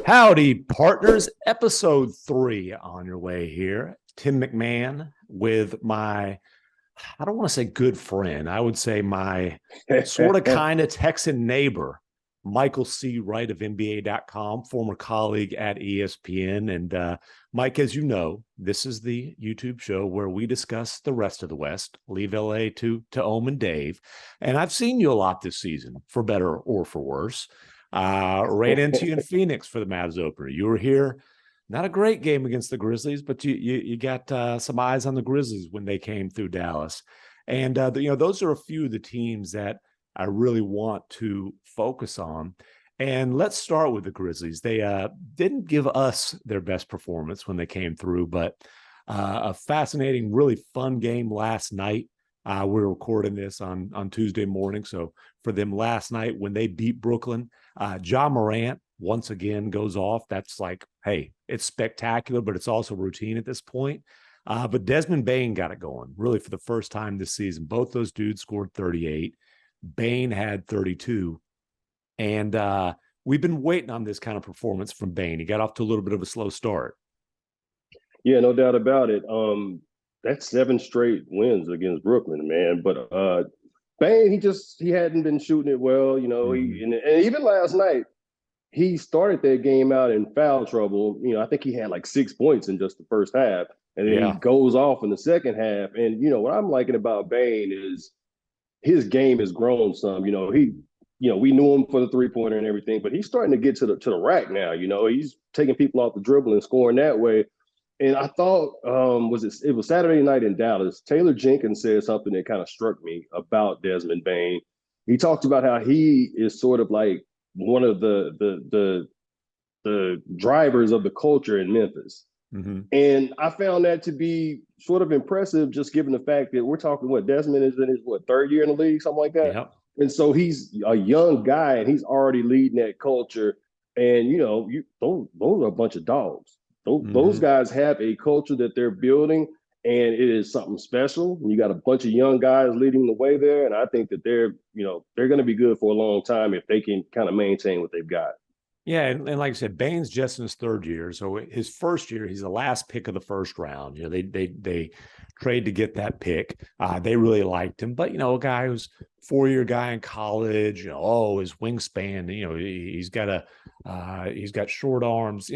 Howdy Partners, episode 3 on your way here. Tim MacMahon with my, I don't want to say good friend. I would say my sort of kind of Texan neighbor, Michael C. Wright of NBA.com, former colleague at ESPN. And Mike, as you know, this is the YouTube show where we discuss the rest of the West, leave LA to Ohm and Dave. And I've seen you a lot this season, for better or for worse. Ran into you in Phoenix for the Mavs opener. You were here, not a great game against the Grizzlies, but you got some eyes on the Grizzlies when they came through Dallas. And those are a few of the teams that I really want to focus on. And let's start with the Grizzlies. They didn't give us their best performance when they came through, but a fascinating, really fun game last night. We're recording this on Tuesday morning. So for them last night when they beat Brooklyn, Ja Morant once again goes off. That's like, hey, it's spectacular, but it's also routine at this point. But Desmond Bane got it going really for the first time this season. Both those dudes scored 38. Bane had 32. And we've been waiting on this kind of performance from Bane. He got off to a little bit of a slow start. Yeah, no doubt about it. That's 7 straight wins against Brooklyn, man. But Bane, he hadn't been shooting it well, you know. And even last night, he started that game out in foul trouble. You know, I think he had like 6 points in just the first half, and then he goes off in the second half. And you know what I'm liking about Bane is his game has grown some. You know, we knew him for the 3-pointer and everything, but he's starting to get to the rack now. You know, he's taking people off the dribble and scoring that way. And I thought, it was Saturday night in Dallas. Taylor Jenkins said something that kind of struck me about Desmond Bane. He talked about how he is sort of like one of the drivers of the culture in Memphis. Mm-hmm. And I found that to be sort of impressive, just given the fact that we're talking Desmond is in his third year in the league, something like that. Yep. And so he's a young guy and he's already leading that culture. And you know, those are a bunch of dogs. Those guys have a culture that they're building, and it is something special. You got a bunch of young guys leading the way there, and I think that they're going to be good for a long time if they can kind of maintain what they've got. Yeah, and like I said, Bane's just in his third year. So his first year, he's the last pick of the first round. You know, they trade to get that pick. They really liked him, but a guy who's 4-year guy in college. His wingspan. He's got short arms.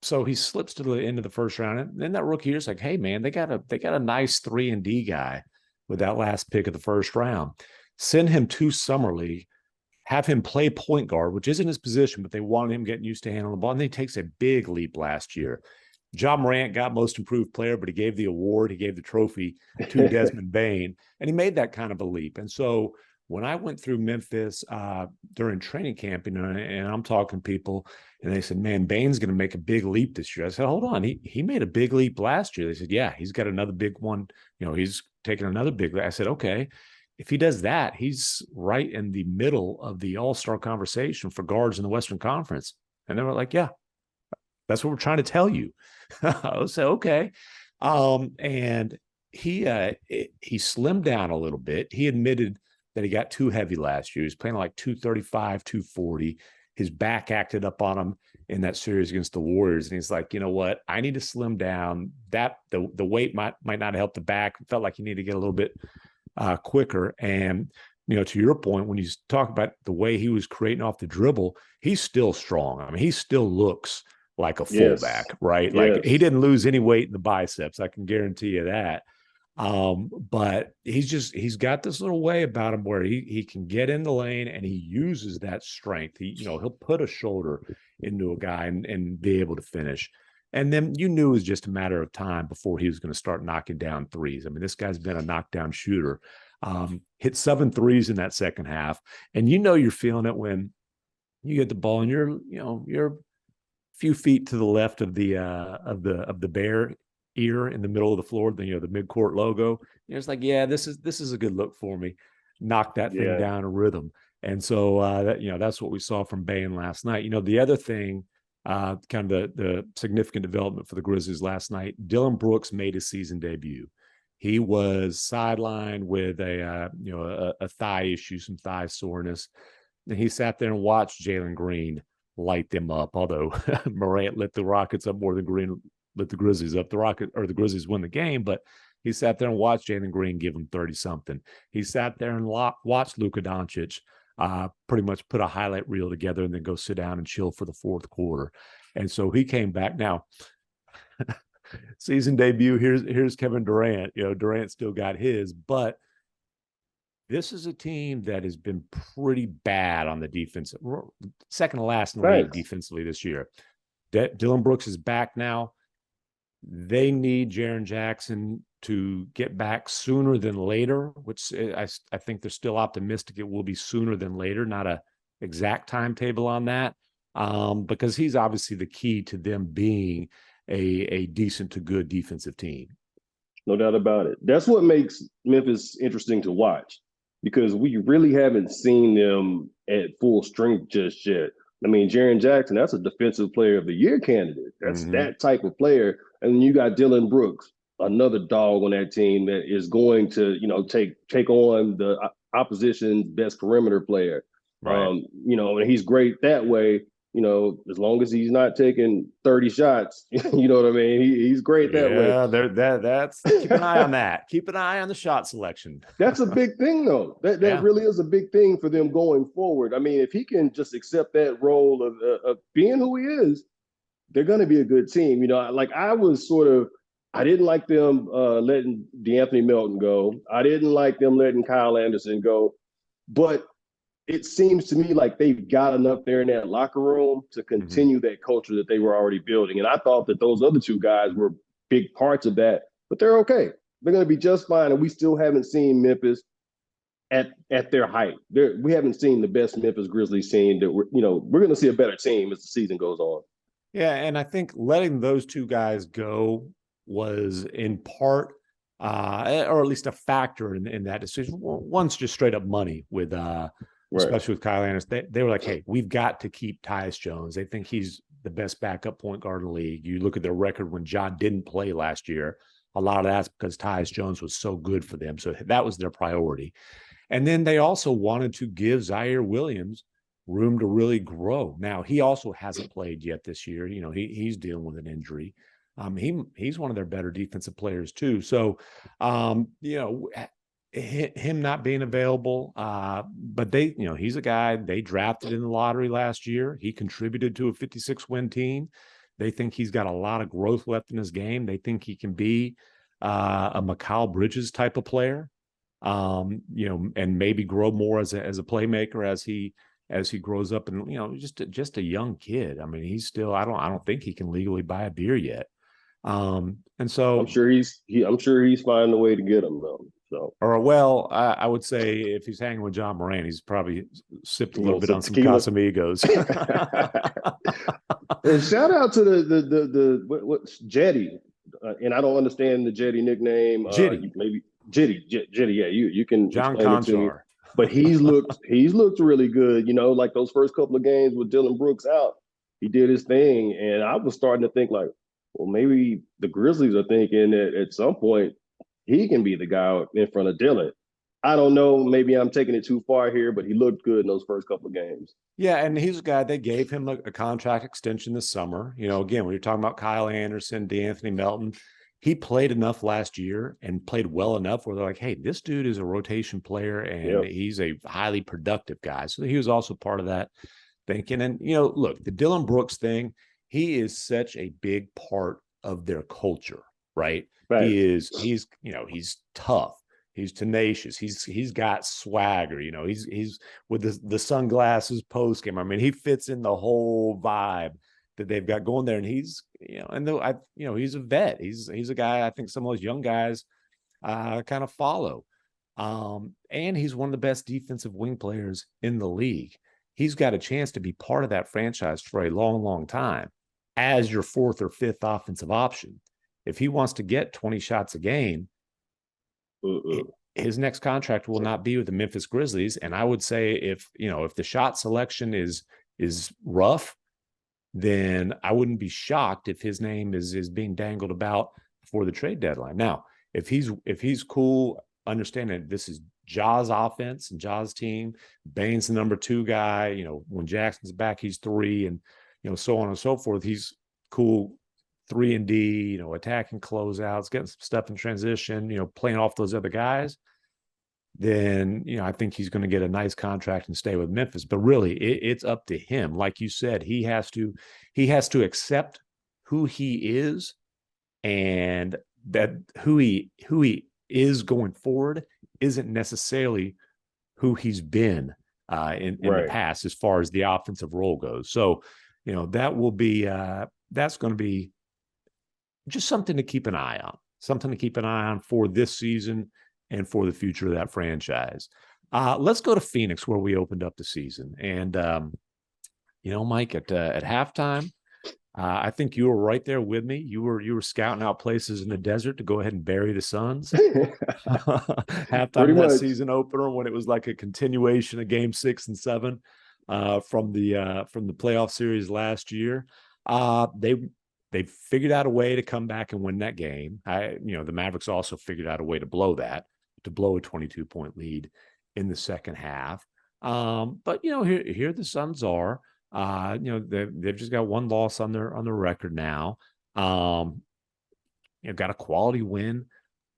So he slips to the end of the first round. And then that rookie year's like, hey man, they got a nice 3-and-D guy with that last pick of the first round. Send him to summer league, have him play point guard, which isn't his position, but they wanted him getting used to handling the ball. And then he takes a big leap last year. Ja Morant got most improved player, but he gave the award, he gave the trophy to Desmond Bane, and he made that kind of a leap. And so when I went through Memphis during training camp, and I'm talking to people, and they said, man, Bane's going to make a big leap this year. I said, hold on. He made a big leap last year. They said, yeah, he's got another big one. He's taking another big leap. I said, okay, if he does that, he's right in the middle of the all-star conversation for guards in the Western Conference. And they were like, yeah, that's what we're trying to tell you. I said, okay. And he slimmed down a little bit. He admitted that he got too heavy last year. He was playing like 235, 240. His back acted up on him in that series against the Warriors. And he's like, you know what? I need to slim down. That the weight might not help the back. Felt like he needed to get a little bit quicker. And, to your point, when you talk about the way he was creating off the dribble, he's still strong. I mean, he still looks like a fullback, right? Yes. Like he didn't lose any weight in the biceps. I can guarantee you that. But he's got this little way about him where he can get in the lane and he uses that strength. He'll put a shoulder into a guy and be able to finish. And then you knew it was just a matter of time before he was going to start knocking down threes. I mean, this guy's been a knockdown shooter. Hit 7 threes in that second half. And you're feeling it when you get the ball and you're a few feet to the left of the Bear ear in the middle of the floor, the midcourt logo. It's like, yeah, this is a good look for me. Knock that thing down a rhythm. And so that's what we saw from Bane last night. The other thing, kind of the significant development for the Grizzlies last night, Dillon Brooks made his season debut. He was sidelined with a thigh issue, some thigh soreness. And he sat there and watched Jalen Green light them up. Although Morant lit the Rockets up more than Green lit the Grizzlies up. The Grizzlies win the game, but he sat there and watched Jalen Green give him 30-something. He sat there and watched Luka Doncic pretty much put a highlight reel together and then go sit down and chill for the fourth quarter. And so he came back. Now, season debut, here's Kevin Durant. Durant still got his, but this is a team that has been pretty bad on the defense, second to last in the league defensively this year. Dillon Brooks is back now. They need Jaren Jackson to get back sooner than later, which I think they're still optimistic it will be sooner than later, not a exact timetable on that, because he's obviously the key to them being a decent to good defensive team. No doubt about it. That's what makes Memphis interesting to watch, because we really haven't seen them at full strength just yet. I mean, Jaren Jackson, that's a defensive player of the year candidate. That's that type of player. And you got Dillon Brooks, another dog on that team that is going to, take on the opposition's best perimeter player. Right. And he's great that way. As long as he's not taking 30 shots, you know what I mean? He's great that way. Yeah, that's keep an eye on that. Keep an eye on the shot selection. That's a big thing, though. That really is a big thing for them going forward. I mean, if he can just accept that role of being who he is, they're going to be a good team. I didn't like them letting DeAnthony Melton go. I didn't like them letting Kyle Anderson go. But it seems to me like they've got enough there in that locker room to continue that culture that they were already building. And I thought that those other two guys were big parts of that, but they're okay. They're going to be just fine. And we still haven't seen Memphis at their height. We haven't seen the best Memphis Grizzlies team that we're going to see a better team as the season goes on. Yeah. And I think letting those two guys go was in part, or at least a factor in that decision. One's just straight up money with, especially with Kyle Anderson. They were like, hey, we've got to keep Tyus Jones. They think he's the best backup point guard in the league. You look at their record when John didn't play last year, a lot of that's because Tyus Jones was so good for them. So that was their priority. And then they also wanted to give Zaire Williams room to really grow. Now, he also hasn't played yet this year. He's dealing with an injury. He's one of their better defensive players too. So, him not being available, but he's a guy they drafted in the lottery last year. He contributed to a 56-win team. They think he's got a lot of growth left in his game. They think he can be a Mikal Bridges type of player, and maybe grow more as a playmaker as he grows up. And just a young kid. I mean, he's still. I don't think he can legally buy a beer yet. And so I'm sure he's finding a way to get them though. So, I would say if he's hanging with John Moran, he's probably sipped a little bit on some Casamigos. And shout out to what's Jetty, and I don't understand the Jetty nickname. Jetty, maybe Jetty. Yeah, you can John explain it to me. But he's looked really good. Like those first couple of games with Dillon Brooks out, he did his thing, and I was starting to think like, well, maybe the Grizzlies are thinking that at some point he can be the guy in front of Dillon. I don't know. Maybe I'm taking it too far here, but he looked good in those first couple of games. Yeah, and he's a guy, they gave him a contract extension this summer. Again, when you're talking about Kyle Anderson, DeAnthony Melton, he played enough last year and played well enough where they're like, hey, this dude is a rotation player and he's a highly productive guy. So he was also part of that thinking. And, look, the Dillon Brooks thing, he is such a big part of their culture, right? He's tough. He's tenacious. He's got swagger. He's with the sunglasses post game. I mean, he fits in the whole vibe that they've got going there. And he's, he's a vet. He's a guy I think some of those young guys kind of follow. And he's one of the best defensive wing players in the league. He's got a chance to be part of that franchise for a long, long time as your fourth or fifth offensive option. If he wants to get 20 shots a game, his next contract will not be with the Memphis Grizzlies. And I would say if the shot selection is rough, then I wouldn't be shocked if his name is being dangled about before the trade deadline. Now, if he's cool, understanding this is Ja's offense and Ja's team. Bane's the number 2 guy. You know, when Jackson's back, he's 3, and, you know, so on and so forth. He's cool 3 and D, you know, attacking closeouts, getting some stuff in transition, you know, playing off those other guys. Then, you know, I think he's going to get a nice contract and stay with Memphis. But really, it's up to him. Like you said, he has to accept who he is, and that who he is going forward isn't necessarily who he's been in the past as far as the offensive role goes. So, you know, that will be that's going to be just something to keep an eye on, for this season and for the future of that franchise. Let's go to Phoenix, where we opened up the season. And, you know, Mike, at halftime, I think you were right there with me. You were scouting out places in the desert to go ahead and bury the Suns. Halftime of that season opener, when it was like a continuation of Game 6 and 7 from the playoff series last year. They figured out a way to come back and win that game. You know, the Mavericks also figured out a way to blow a 22-point lead in the second half. But, you know, here the Suns are. You know, they've just got 1 loss on their record now. You know, got a quality win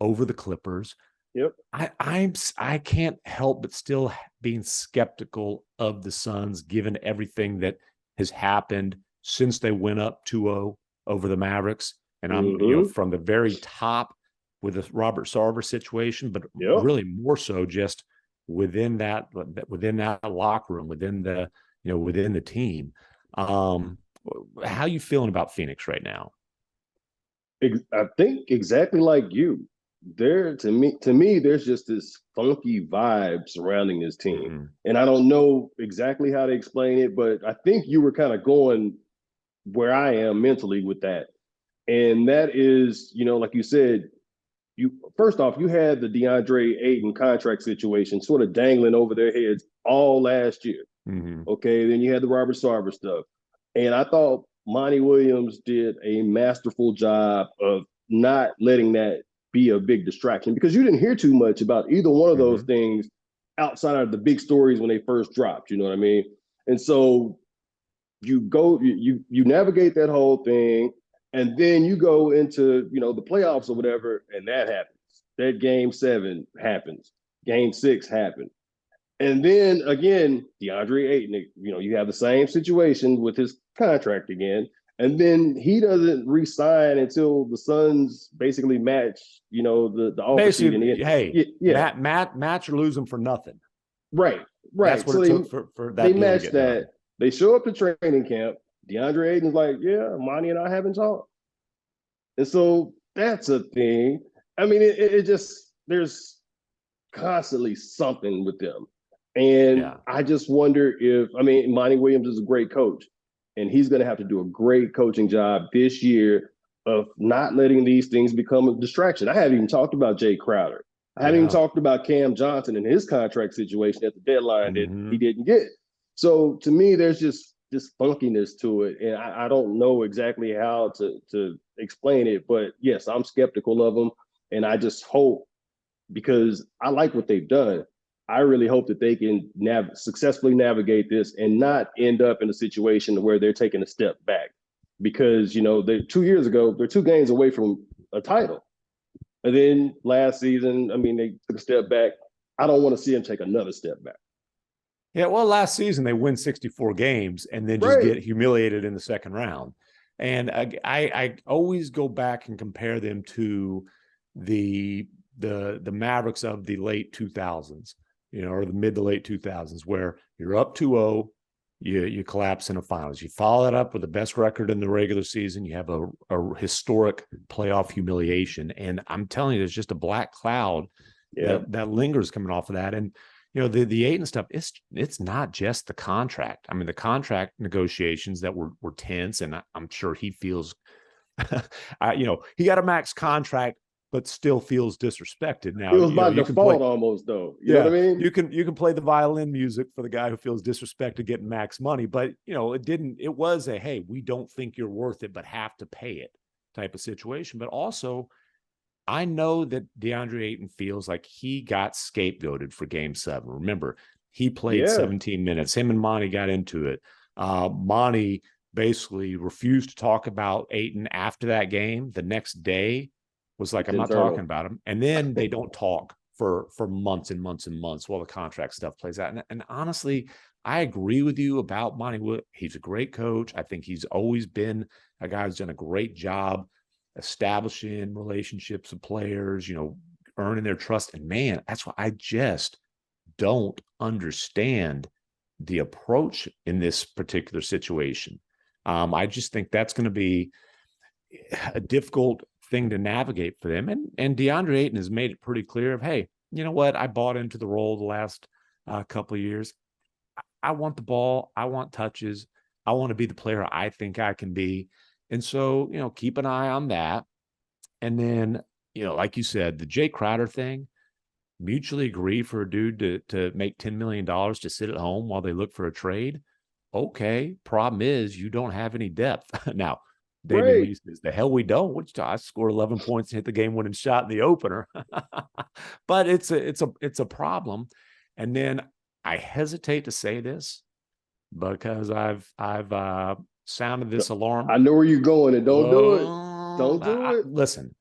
over the Clippers. Yep. I can't help but still being skeptical of the Suns, given everything that has happened since they went up 2-0 over the Mavericks. And I'm, you know, from the very top with the Robert Sarver situation, but really more so just within that locker room, within the team. How you feeling about Phoenix right now? I think exactly like you. To me, there's just this funky vibe surrounding this team. And I don't know exactly how to explain it, but I think you were kind of going where I am mentally with that. And that is, you know, like you said, first off, you had the DeAndre Ayton contract situation sort of dangling over their heads all last year. Okay, then you had the Robert Sarver stuff. And I thought Monty Williams did a masterful job of not letting that be a big distraction, because you didn't hear too much about either one of those things outside of the big stories when they first dropped, you know what I mean? And so you navigate that whole thing, and then you go into, you know, the playoffs or whatever, and that happens. That Game 7 happens. Game 6 happened. And then again, DeAndre Ayton, you know, you have the same situation with his contract again. And then he doesn't re-sign until the Suns basically match, you know, the offer sheet. Match or lose them for nothing. Right. That's what it took for that. They match that. Done. They show up to training camp. DeAndre Ayton's like, yeah, Monty and I haven't talked. And so that's a thing. I mean, it just, there's constantly something with them. And I just wonder Monty Williams is a great coach, and he's going to have to do a great coaching job this year of not letting these things become a distraction. I haven't even talked about Jay Crowder. I haven't even talked about Cam Johnson and his contract situation at the deadline that he didn't get. So to me, there's just this funkiness to it. And I don't know exactly how to explain it, but yes, I'm skeptical of them. And I just hope, because I like what they've done, I really hope that they can successfully navigate this and not end up in a situation where they're taking a step back. Because, you know, 2 years ago, they're 2 games away from a title. And then last season, I mean, they took a step back. I don't want to see them take another step back. Yeah, well, last season they win 64 games and then just get humiliated in the second round. And I always go back and compare them to the Mavericks of the late 2000s. You know, or the mid to late 2000s, where you're up 2-0, you collapse in the finals. You follow that up with the best record in the regular season. You have a historic playoff humiliation. And I'm telling you, there's just a black cloud that lingers coming off of that. And, you know, the Ayton stuff, it's not just the contract. I mean, the contract negotiations that were tense, and I'm sure he feels, you know, he got a max contract, but still feels disrespected. Now, it was by default almost, though. You know what I mean? You can play the violin music for the guy who feels disrespected getting max money, but, you know, it was a, hey, we don't think you're worth it, but have to pay it type of situation. But also, I know that DeAndre Ayton feels like he got scapegoated for Game 7. Remember, he played Yeah, 17 minutes. Him and Monty got into it. Monty basically refused to talk about Ayton after that game. The next day was like, it's I'm not talking internal. about him. And then they don't talk for months and months and months while the contract stuff plays out. And honestly, I agree with you about Monty Wood. He's a great coach. I think he's always been a guy who's done a great job establishing relationships with players, earning their trust. And man, that's why I just don't understand the approach in this particular situation. I just think that's going to be a difficult thing to navigate for them. And DeAndre Ayton has made it pretty clear of, hey, you know what? I bought into the role the last couple of years. I want the ball. I want touches. I want to be the player I think I can be. And so, keep an eye on that. And then, like you said, the Jay Crowder thing, mutually agree for a dude to make $10 million to sit at home while they look for a trade. Okay. Problem is you don't have any depth. Now, Damian Right. Lee says, the hell we don't. Which I scored 11 points and hit the game-winning shot in the opener. But it's a problem. And then I hesitate to say this because I've sounded this alarm. I know where you're going, and don't do it. Don't do it. Listen,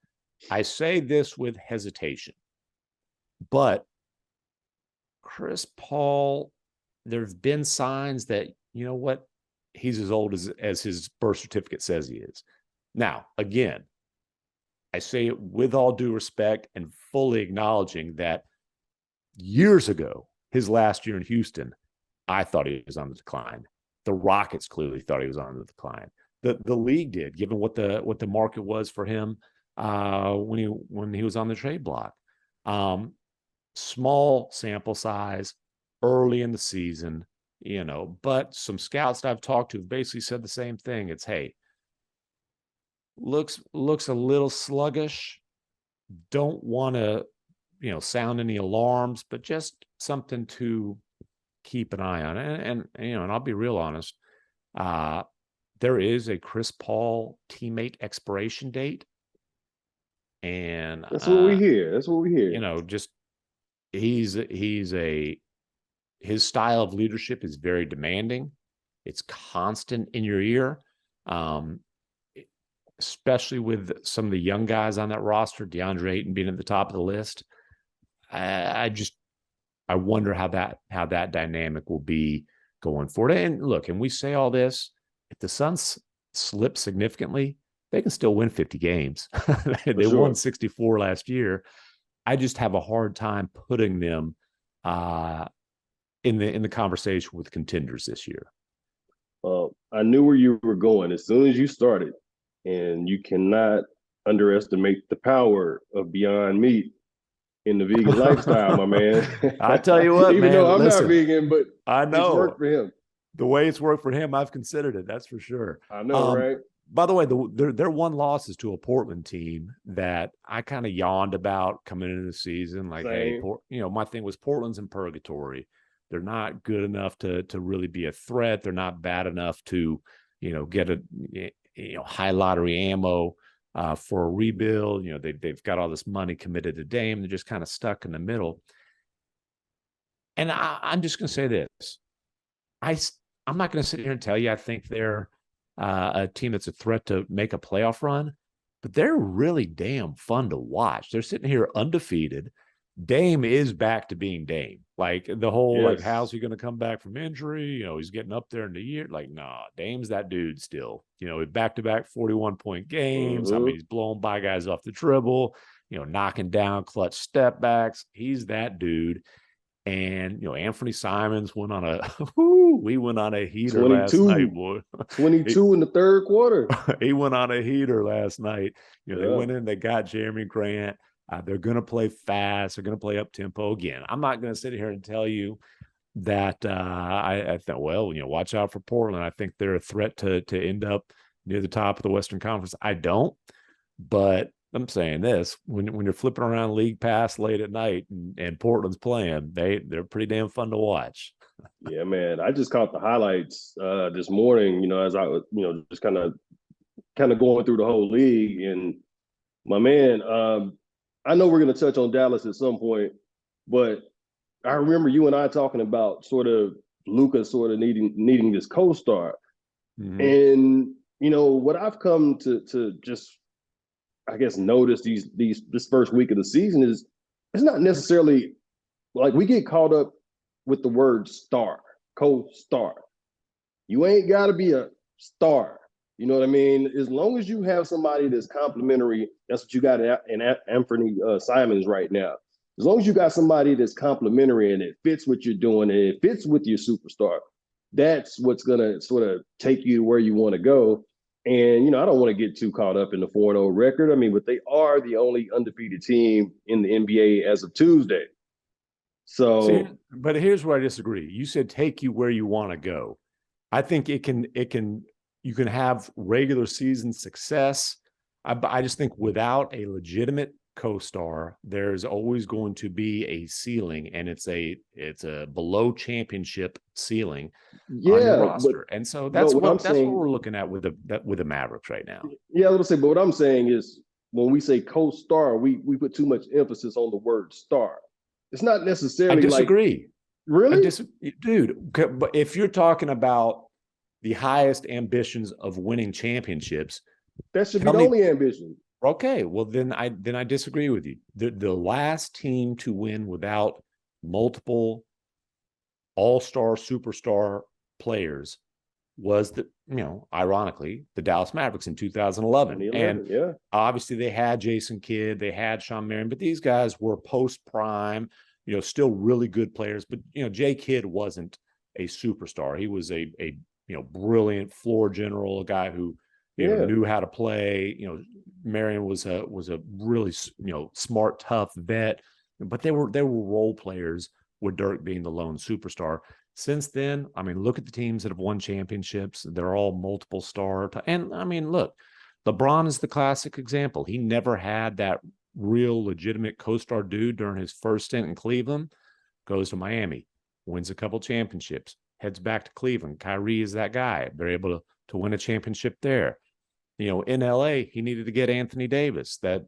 I say this with hesitation, but Chris Paul, there's been signs that, you know what, he's as old as his birth certificate says he is. Now, again, I say it with all due respect and fully acknowledging that years ago, his last year in Houston, I thought he was on the decline. The Rockets clearly thought he was on the decline. The league did, given what the market was for him when he was on the trade block. Small sample size, early in the season, but some scouts that I've talked to have basically said the same thing. It's, hey, looks a little sluggish. Don't want to, sound any alarms, but just something to keep an eye on. And I'll be real honest. There is a Chris Paul teammate expiration date. And that's what we hear. That's what we hear. Just his style of leadership is very demanding. It's constant in your ear. Especially with some of the young guys on that roster, DeAndre Ayton being at the top of the list. I wonder how that dynamic will be going forward. And look, and we say all this, if the Suns slip significantly, they can still win 50 games. They won 64 last year. I just have a hard time putting them in the conversation with contenders this year. I knew where you were going as soon as you started, and you cannot underestimate the power of Beyond Meat in the vegan lifestyle, my man. I tell you what, even man, though I'm listen, not vegan, but I know it's worked for him. The way it's worked for him, I've considered it. That's for sure. I know, right? By the way, their one loss is to a Portland team that I kind of yawned about coming into the season. Like, Same. hey, my thing was Portland's in purgatory. They're not good enough to really be a threat. They're not bad enough to, get a high lottery ammo for a rebuild. They've got all this money committed to Dame. They're just kind of stuck in the middle. And I'm just going to say this. I'm not going to sit here and tell you I think they're a team that's a threat to make a playoff run, but they're really damn fun to watch. They're sitting here undefeated. Dame is back to being Dame. Like the whole, like, how's he going to come back from injury? He's getting up there in the year. Like, nah, Dame's that dude still. Back-to-back 41-point games. Mm-hmm. I mean, he's blowing by guys off the dribble, knocking down clutch step backs. He's that dude. And Anthony Simons went on a heater 22, last night, boy. 22 in the third quarter. He went on a heater last night. They went in, they got Jeremy Grant. They're going to play fast. They're going to play up tempo again. I'm not going to sit here and tell you that I thought, watch out for Portland. I think they're a threat to end up near the top of the Western Conference. I don't, but I'm saying this, when you're flipping around League Pass late at night and Portland's playing, they're pretty damn fun to watch. Yeah, man. I just caught the highlights this morning, as I was, just kind of going through the whole league. And my man, I know we're going to touch on Dallas at some point, but I remember you and I talking about sort of Luka sort of needing this co-star. Mm-hmm. And what I've come to just, I guess, notice this first week of the season is it's not necessarily like we get caught up with the word star, co-star. You ain't got to be a star. You know what I mean? As long as you have somebody that's complimentary, that's what you got in Anthony Simons right now. As long as you got somebody that's complimentary and it fits what you're doing and it fits with your superstar, that's what's going to sort of take you to where you want to go. And, I don't want to get too caught up in the 4-0 record. I mean, but they are the only undefeated team in the NBA as of Tuesday. So, but here's where I disagree. You said take you where you want to go. I think you can have regular season success. I just think without a legitimate co-star, there's always going to be a ceiling, and it's a below championship ceiling on your roster. And so that's what we're looking at with the Mavericks right now. Yeah, I was gonna say, but what I'm saying is when we say co-star, we put too much emphasis on the word star. It's not necessarily. I disagree. Really? Dude, but if you're talking about the highest ambitions of winning championships, that should be the only ambition. Okay, well then I disagree with you. The last team to win without multiple all-star, superstar players was ironically, the Dallas Mavericks in 2011. And obviously they had Jason Kidd, they had Sean Marion, but these guys were post-prime, still really good players. But, Jay Kidd wasn't a superstar. He was a brilliant floor general, a guy who, knew how to play. Marion was a really, smart, tough vet, but they were role players with Dirk being the lone superstar. Since then, I mean, look at the teams that have won championships. They're all multiple star. And I mean, look, LeBron is the classic example. He never had that real legitimate co-star dude during his first stint in Cleveland. Goes to Miami, wins a couple championships, heads back to Cleveland. Kyrie is that guy. They're able to win a championship there. In LA, he needed to get Anthony Davis, that,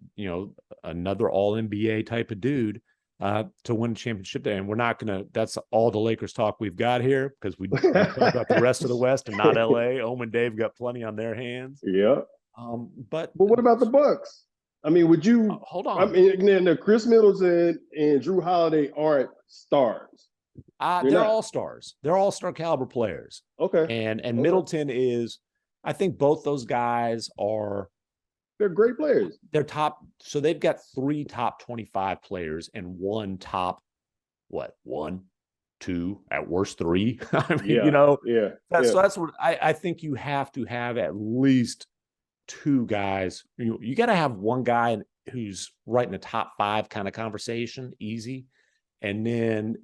another all NBA type of dude, to win a championship there. And we're not going to, that's all the Lakers talk we've got here, because we talk about the rest of the West and not LA. Ohm and Dave got plenty on their hands. Yeah. But what about the Bucks? I mean, would you hold on? I mean, Chris Middleton and Drew Holiday aren't stars. They're all stars. They're all-star caliber players. Okay. And Middleton is, I think both those guys they're great players. They're top. So they've got 3 top 25 players and 1 top, 1, 2, at worst 3. I mean, So that's what I think you have to have at least 2 guys. You got to have one guy who's right in the top 5 kind of conversation, easy. And then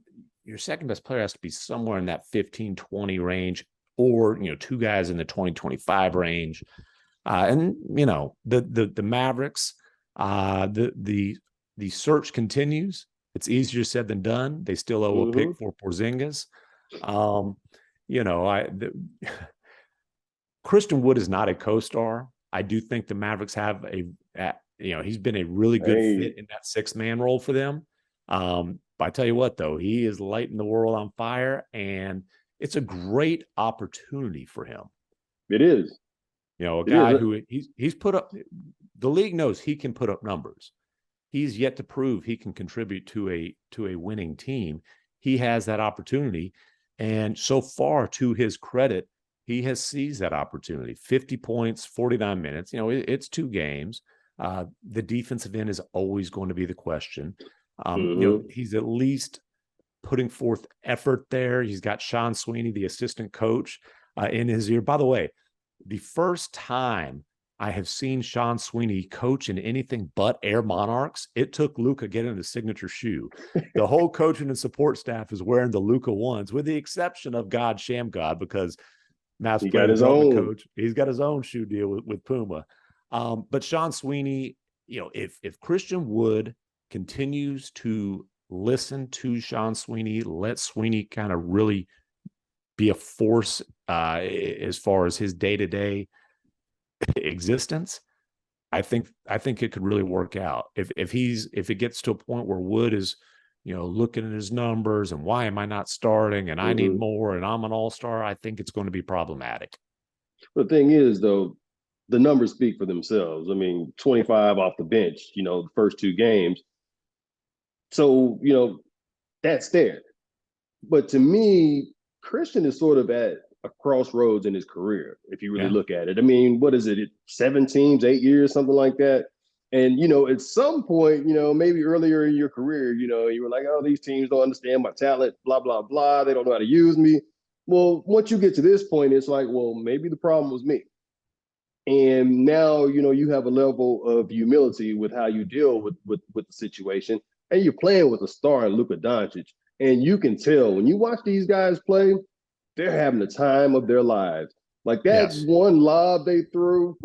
your second best player has to be somewhere in that 15-20 range, or 2 guys in the 20-25 range. And the Mavericks, the search continues. It's easier said than done. They still owe a pick for Porzingis. Christian Wood is not a co-star. I do think the Mavericks have he's been a really good fit in that 6-man role for them. But I tell you what, though, he is lighting the world on fire, and it's a great opportunity for him. It is. A guy who he's put up, the league knows he can put up numbers. He's yet to prove he can contribute to a winning team. He has that opportunity. And so far, to his credit, he has seized that opportunity. 50 points, 49 minutes. It's 2 games. The defensive end is always going to be the question. He's at least putting forth effort there. He's got Sean Sweeney, the assistant coach, in his ear. By the way, the first time I have seen Sean Sweeney coach in anything but Air Monarchs, it took Luka getting the signature shoe. The whole coaching and support staff is wearing the Luka ones, with the exception of God Shamgod, because Matt's got his own coach. He's got his own shoe deal with Puma. But Sean Sweeney, if Christian Wood continues to listen to Sean Sweeney, let Sweeney kind of really be a force as far as his day-to-day existence, I think it could really work out if it gets to a point where Wood is, looking at his numbers and why am I not starting and I need more and I'm an all-star. I think it's going to be problematic. The thing is, though, the numbers speak for themselves. I mean, 25 off the bench, the first 2 games. So, that's there. But to me, Christian is sort of at a crossroads in his career, if you really look at it. I mean, what is it? 7 teams, 8 years, something like that. And, at some point, maybe earlier in your career, you were like, oh, these teams don't understand my talent, blah, blah, blah. They don't know how to use me. Well, once you get to this point, it's like, well, maybe the problem was me. And now, you have a level of humility with how you deal with the situation. And you're playing with a star in Luka Doncic. And you can tell when you watch these guys play, they're having the time of their lives. Like that one lob they threw.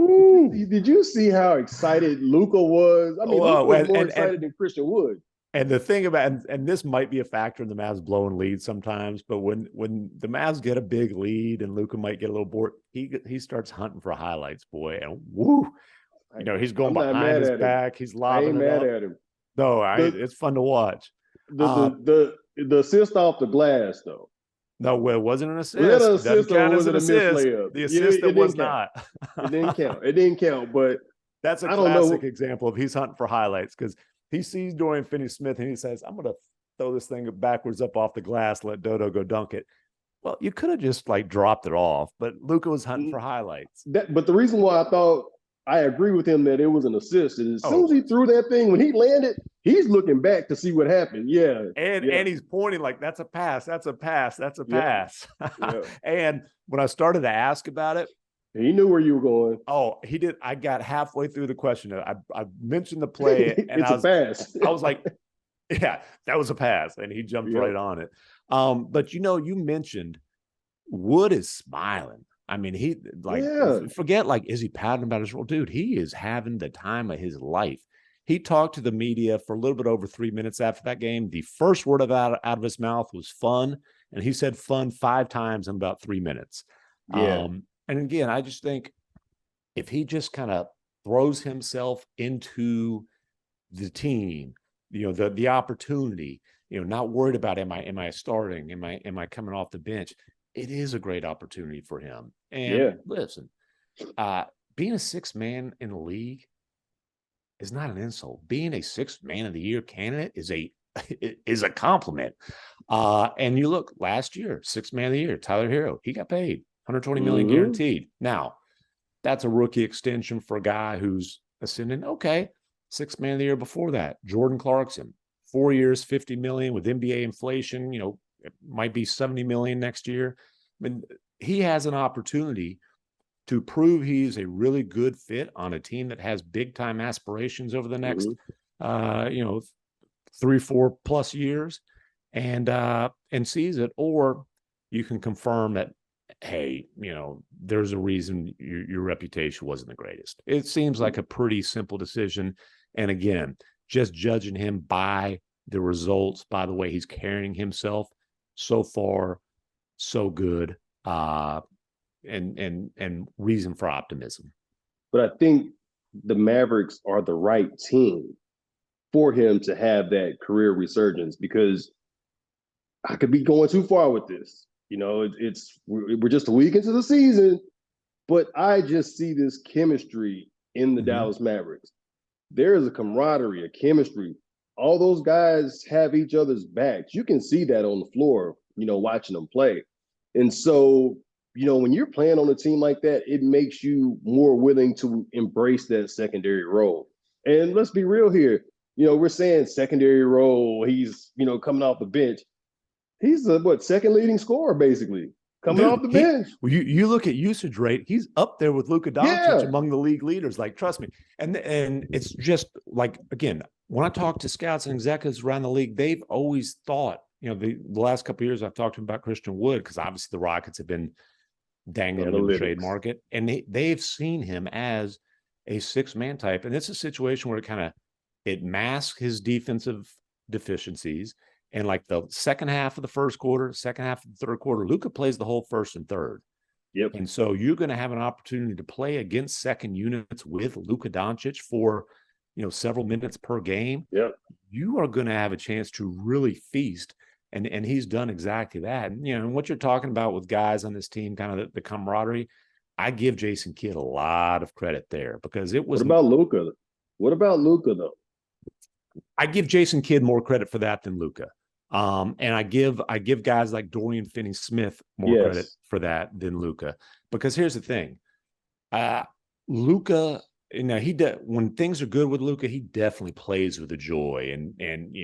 Did you see how excited Luka was? I mean, Luka was more excited than Christian Wood. And the thing about, and this might be a factor in the Mavs blowing leads sometimes, but when the Mavs get a big lead and Luka might get a little bored, he starts hunting for highlights, boy, and woo, he's going behind his back, he's lobbing it up. I ain't mad at him. No, it's fun to watch. The assist off the glass, though. No, it wasn't an assist. Was that an assist or was it a missed layup? The assist it was not. It didn't count. It didn't count, but that's a classic example of he's hunting for highlights because he sees Dorian Finney-Smith and he says, I'm going to throw this thing backwards up off the glass, let Dodo go dunk it. Well, you could have just dropped it off, but Luka was hunting for highlights. But the reason why I thought I agree with him that it was an assist is as soon as he threw that thing, when he landed, he's looking back to see what happened. Yeah. And he's pointing like, that's a pass, that's a pass, that's a pass. Yeah. And when I started to ask about it, he knew where you were going. Oh, he did. I got halfway through the question. I mentioned the play, and it's a pass. I was like, yeah, that was a pass. And he jumped right on it. But, you mentioned Wood is smiling. I mean, he forget is he pouting about his role? Dude, he is having the time of his life. He talked to the media for a little bit over 3 minutes after that game. The first word out of his mouth was fun. And he said fun 5 times in about 3 minutes. Yeah. And again, I just think if he just kind of throws himself into the team, the opportunity, not worried about am I starting? Am I coming off the bench? It is a great opportunity for him. And listen, being a 6th man in the league is not an insult. Being a 6th man of the year candidate is a compliment. And you look last year, 6th man of the year, Tyler Hero, he got paid. $120 million guaranteed. Now, that's a rookie extension for a guy who's ascending. Okay, 6th man of the year before that, Jordan Clarkson, 4 years, $50 million with NBA inflation. It might be $70 million next year. I mean, he has an opportunity to prove he's a really good fit on a team that has big time aspirations over the next, 3-4 plus years, and seize it. Or you can confirm that, hey, there's a reason your reputation wasn't the greatest. It seems like a pretty simple decision. And again, just judging him by the results, by the way he's carrying himself, so far, so good, and reason for optimism. But I think the Mavericks are the right team for him to have that career resurgence, because I could be going too far with this. We're just a week into the season, but I just see this chemistry in the Dallas Mavericks. There is a camaraderie, a chemistry. All those guys have each other's backs. You can see that on the floor, watching them play. And so, when you're playing on a team like that, it makes you more willing to embrace that secondary role. And let's be real here. We're saying secondary role. He's, coming off the bench. He's the second leading scorer, basically, coming off the bench. Well, you look at usage rate, he's up there with Luka Doncic among the league leaders. Trust me. And it's just again, when I talk to scouts and executives around the league, they've always thought, the last couple of years I've talked to them about Christian Wood, because obviously the Rockets have been dangling in the trade market, and they've seen him as a 6-man type. And it's a situation where it masks his defensive deficiencies. And the second half of the first quarter, second half of the third quarter, Luka plays the whole first and third. Yep. And so you're going to have an opportunity to play against second units with Luka Doncic for, several minutes per game. Yep. You are going to have a chance to really feast. And he's done exactly that. And, what you're talking about with guys on this team, kind of the camaraderie, I give Jason Kidd a lot of credit there because it was. What about Luka? What about Luka, though? I give Jason Kidd more credit for that than Luka. And I give guys like Dorian Finney-Smith more credit for that than Luka. Because here's the thing. Luka, when things are good with Luka, he definitely plays with a joy. And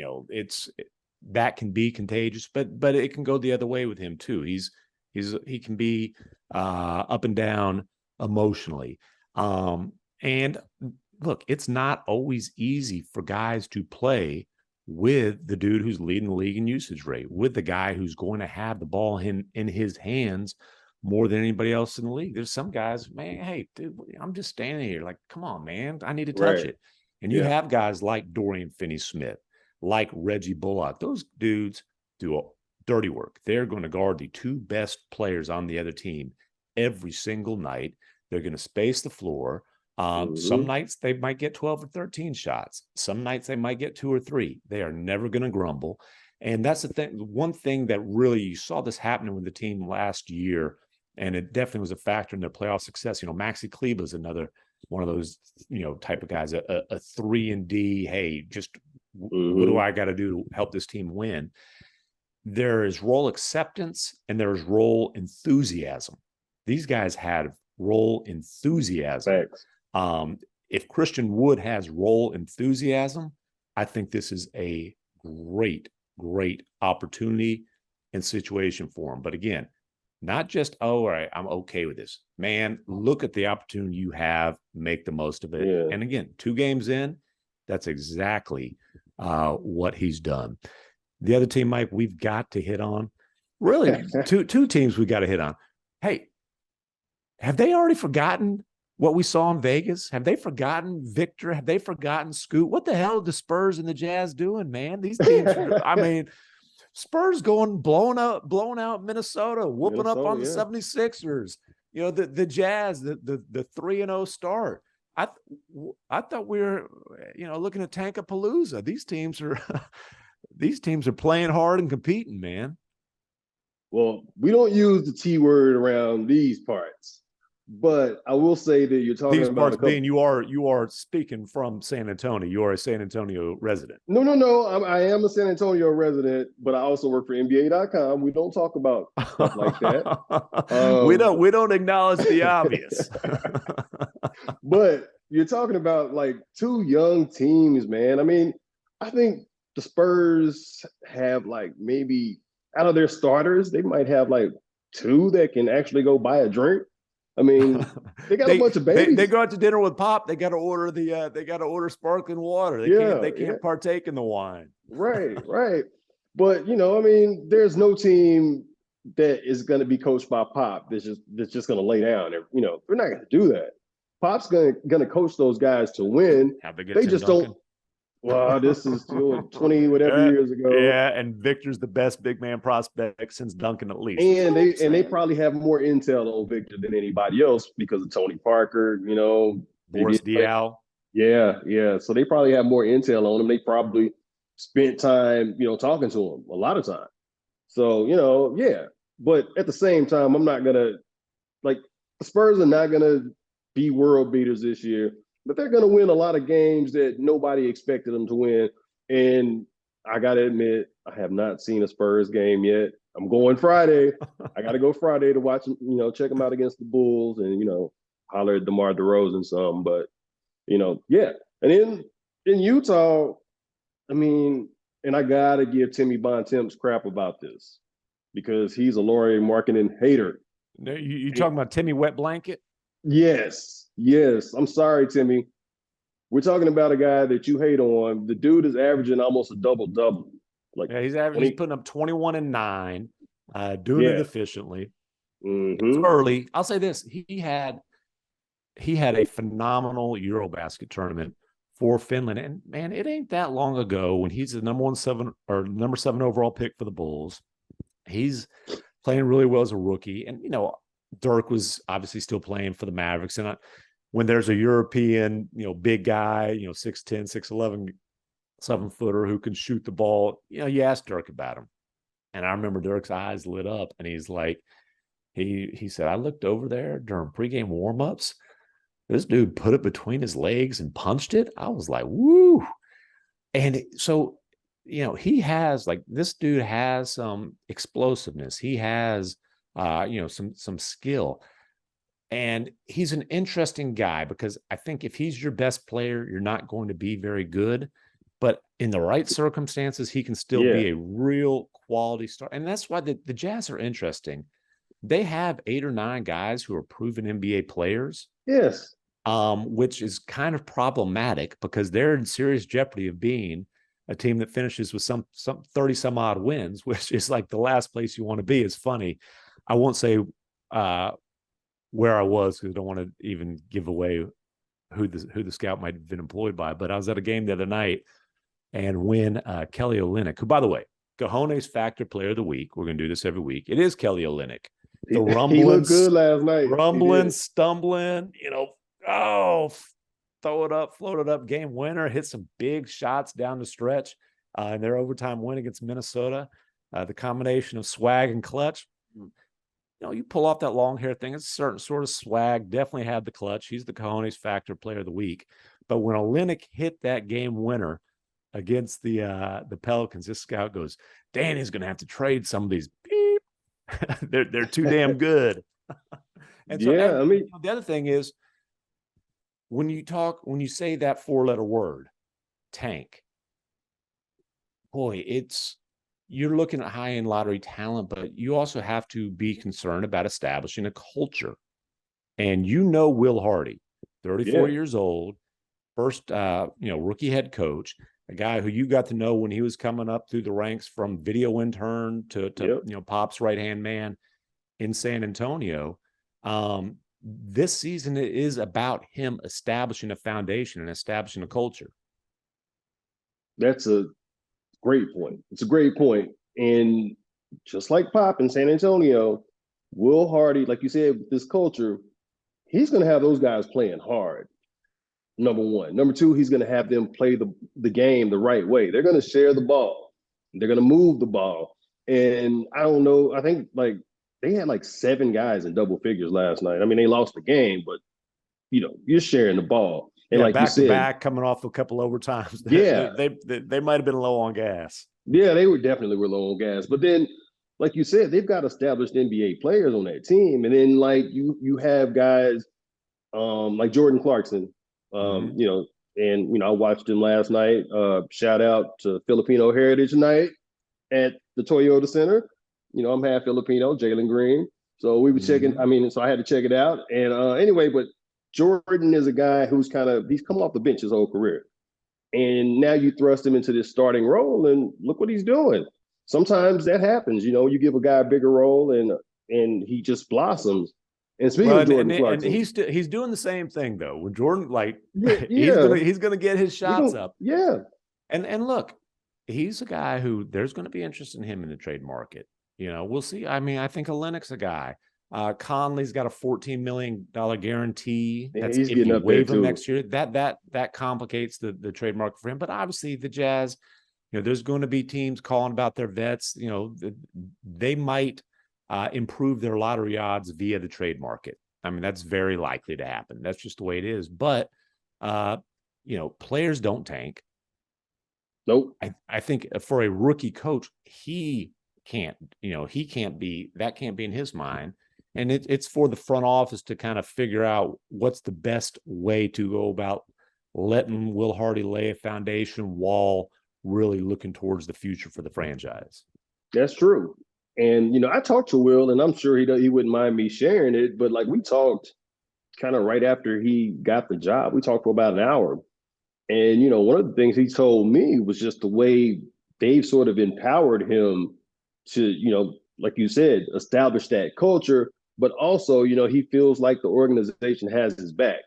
that can be contagious, but it can go the other way with him too. He can be up and down emotionally. And look, it's not always easy for guys to play with the dude who's leading the league in usage rate, with the guy who's going to have the ball in his hands more than anybody else in the league. There's some guys, man, hey, dude, I'm just standing here like, come on, man, I need to touch it. And you have guys like Dorian Finney-Smith, like Reggie Bullock. Those dudes do dirty work. They're going to guard the two best players on the other team every single night. They're going to space the floor. Some nights they might get 12 or 13 shots. Some nights they might get 2 or 3. They are never going to grumble. And that's the thing. One thing that really, you saw this happening with the team last year, and it definitely was a factor in their playoff success. Maxi Kleber is another one of those, type of guys, a 3-and-D. Hey, just what do I got to do to help this team win? There is role acceptance and there's role enthusiasm. These guys had role enthusiasm. If Christian Wood has role enthusiasm, I think this is a great opportunity and situation for him. But again, not just, all right, I'm okay with this. Man, look at the opportunity you have, make the most of it. Yeah. And again, 2 games in, that's exactly what he's done. The other team, Mike, we've got to hit on. Really, two teams we got to hit on. Hey, have they already forgotten what we saw in Vegas? Have they forgotten Victor? Have they forgotten Scoot? What the hell are the Spurs and the Jazz doing, man? These teams, Spurs blowing out Minnesota, whooping up on the 76ers. The Jazz, the 3-0 start. I thought we were, looking at Tankapalooza. These teams are playing hard and competing, man. Well, we don't use the T word around these parts. But I will say that you're talking about these parts being you are speaking from San Antonio. You are a San Antonio resident. No. I am a San Antonio resident, but I also work for NBA.com. We don't talk about stuff like that. We don't acknowledge the obvious. But you're talking about like 2 young teams, man. I think the Spurs have like maybe out of their starters, they might have like 2 that can actually go buy a drink. They got a bunch of babies. They go out to dinner with Pop. They got to order sparkling water. They can't partake in the wine. Right. But there's no team that is going to be coached by Pop that's just going to lay down. They're not going to do that. Pop's going to coach those guys to win. They just don't. Well, this is still 20 whatever years ago. Yeah, and Victor's the best big man prospect since Duncan, at least. And they probably have more intel on Victor than anybody else because of Tony Parker, Boris Diaw. Yeah. So they probably have more intel on him. They probably spent time, talking to him a lot of time. So, yeah. But at the same time, I'm not gonna the Spurs are not gonna be world beaters this year. But they're going to win a lot of games that nobody expected them to win. And I got to admit, I have not seen a Spurs game yet. I'm going Friday. I got to go Friday to watch them, check them out against the Bulls and, holler at DeMar DeRozan some. But, yeah. And in Utah, and I got to give Timmy Bontemps crap about this because he's a Lauri Markkanen hater. You talking about Timmy Wet Blanket? Yes. I'm sorry, Timmy. We're talking about a guy that you hate on. The dude is averaging almost a double-double. He's putting up 21 and 9, doing it efficiently. It's early. I'll say this: he had a phenomenal EuroBasket tournament for Finland, and man, it ain't that long ago when he's the number 7 overall pick for the Bulls. He's playing really well as a rookie, and Dirk was obviously still playing for the Mavericks. And when there's a European, big guy, 6'10", 6'11", 7-footer who can shoot the ball, you ask Dirk about him. And I remember Dirk's eyes lit up and he's like, he said, I looked over there during pregame warmups. This dude put it between his legs and punched it. I was like, woo. And so, he has this dude has some explosiveness. He has, some skill. And he's an interesting guy because I think if he's your best player, you're not going to be very good. But in the right circumstances, he can still be a real quality star. And that's why the Jazz are interesting. They have 8 or 9 guys who are proven NBA players. Yes. Which is kind of problematic because they're in serious jeopardy of being a team that finishes with some 30 some odd wins, which is like the last place you want to be. It's funny. I won't say where I was because I don't want to even give away who the scout might have been employed by. But I was at a game the other night, and when Kelly Olynyk, who, by the way, Cajones Factor Player of the Week, we're going to do this every week. It is Kelly Olynyk. The rumbling, he looked good last night. Rumbling, stumbling, throw it up, float it up, game winner, hit some big shots down the stretch in their overtime win against Minnesota. The combination of swag and clutch. You pull off that long hair thing. It's a certain sort of swag. Definitely had the clutch. He's the Cajones Factor Player of the Week. But when Olynyk hit that game winner against the Pelicans, this scout goes, Danny's going to have to trade some of these. Beep. they're too damn good. And so, the other thing is, when you say that 4-letter word, tank, boy, you're looking at high-end lottery talent, but you also have to be concerned about establishing a culture. And Will Hardy, 34 years old, first, rookie head coach, a guy who you got to know when he was coming up through the ranks from video intern to Pop's right-hand man in San Antonio. This season is about him establishing a foundation and establishing a culture. That's a great point. It's a great point. And just like Pop in San Antonio, Will Hardy, like you said, with this culture, he's going to have those guys playing hard. Number one. Number two, he's going to have them play the game the right way. They're going to share the ball. They're going to move the ball. And I don't know, I think they had 7 guys in double figures last night. I mean, they lost the game, but you're sharing the ball. And like back you said, to back, coming off a couple overtimes. Yeah, they might have been low on gas. Yeah, they were low on gas. But then, like you said, they've got established NBA players on that team, and then you have guys like Jordan Clarkson, and I watched him last night. Shout out to Filipino Heritage Night at the Toyota Center. I'm half Filipino, Jalen Green. So we were checking. So I had to check it out. And anyway, but Jordan is a guy who's he's come off the bench his whole career. And now you thrust him into this starting role, and look what he's doing. Sometimes that happens. You give a guy a bigger role, and he just blossoms. And speaking of Jordan Clarkson, and he's doing the same thing though. When Jordan, he's gonna get his shots up. Yeah. And look, he's a guy who there's going to be interest in him in the trade market. We'll see. I think Olynyk's a guy. Conley's got a $14 million guarantee. That's if you waive him next year. That complicates the trade market for him. But obviously the Jazz, there's going to be teams calling about their vets. They might improve their lottery odds via the trade market. That's very likely to happen. That's just the way it is. But players don't tank. Nope. I think for a rookie coach, he can't be in his mind. And it's for the front office to kind of figure out what's the best way to go about letting Will Hardy lay a foundation while really looking towards the future for the franchise. That's true. And, I talked to Will, and I'm sure he wouldn't mind me sharing it, but we talked kind of right after he got the job. We talked for about an hour. And, one of the things he told me was just the way they've sort of empowered him to, like you said, establish that culture. But also, he feels like the organization has his back.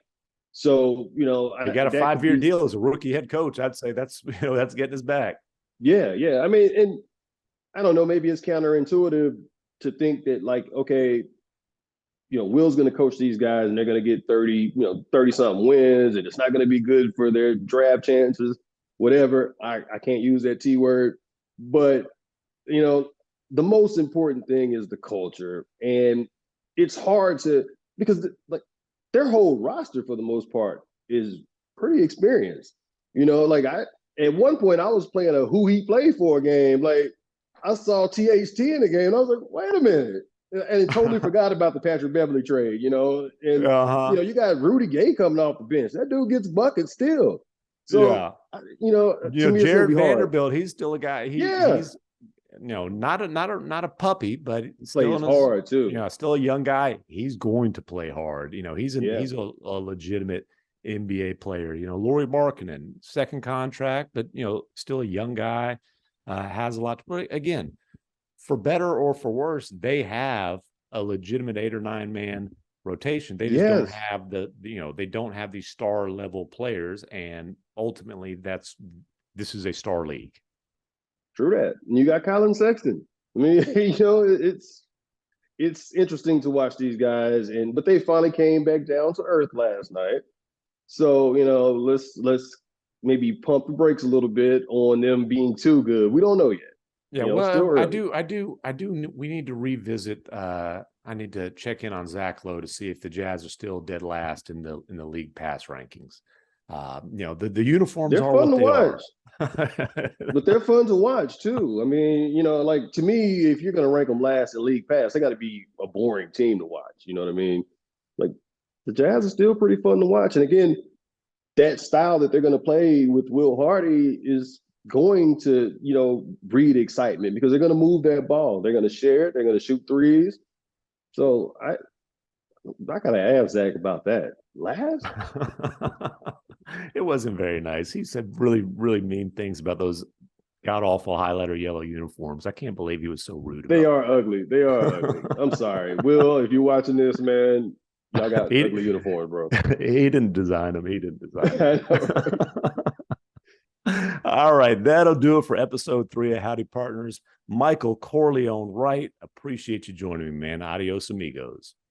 So, he got a 5-year deal as a rookie head coach. I'd say that's getting his back. Yeah. And I don't know, maybe it's counterintuitive to think that okay, Will's going to coach these guys and they're going to get 30 something wins, and it's not going to be good for their draft chances, whatever. I can't use that T word, but the most important thing is the culture. And it's hard because their whole roster for the most part is pretty experienced. At one point I was playing a who he played for game. Like, I saw THT in the game and I was like, wait a minute. And totally forgot about the Patrick Beverly trade, and you got Rudy Gay coming off the bench. That dude gets buckets still. So Jared Vanderbilt, he's still a guy. He's not a puppy, but plays hard too. Still a young guy. He's going to play hard. He's a legitimate NBA player. Lauri Markkanen, second contract, but still a young guy, has a lot to play. Again, for better or for worse, they have a legitimate 8 or 9 man rotation. They just don't have they don't have these star level players, and ultimately this is a star league. True that. And you got Colin Sexton. I mean, it's interesting to watch these guys, but they finally came back down to earth last night. So, let's maybe pump the brakes a little bit on them being too good. We don't know yet. Yeah, well, I do. We need to revisit. I need to check in on Zach Lowe to see if the Jazz are still dead last in the league pass rankings. The uniforms are fun to watch, but they're fun to watch too. I mean, to me, if you're going to rank them last in league pass, they got to be a boring team to watch. You know what I mean? Like, the Jazz are still pretty fun to watch, and again, that style that they're going to play with Will Hardy is going to, breed excitement because they're going to move that ball. They're going to share it. They're going to shoot threes. So I got to ask Zach about that. Last? It wasn't very nice. He said really, really mean things about those god-awful highlighter yellow uniforms. I can't believe he was so rude about They are ugly. They are ugly. I'm sorry. Will, if you're watching this, man, y'all got ugly uniforms, bro. He didn't design them. He didn't design them. All right, that'll do it for episode 3 of Howdy Partners. Michael Corleone Wright, appreciate you joining me, man. Adios, amigos.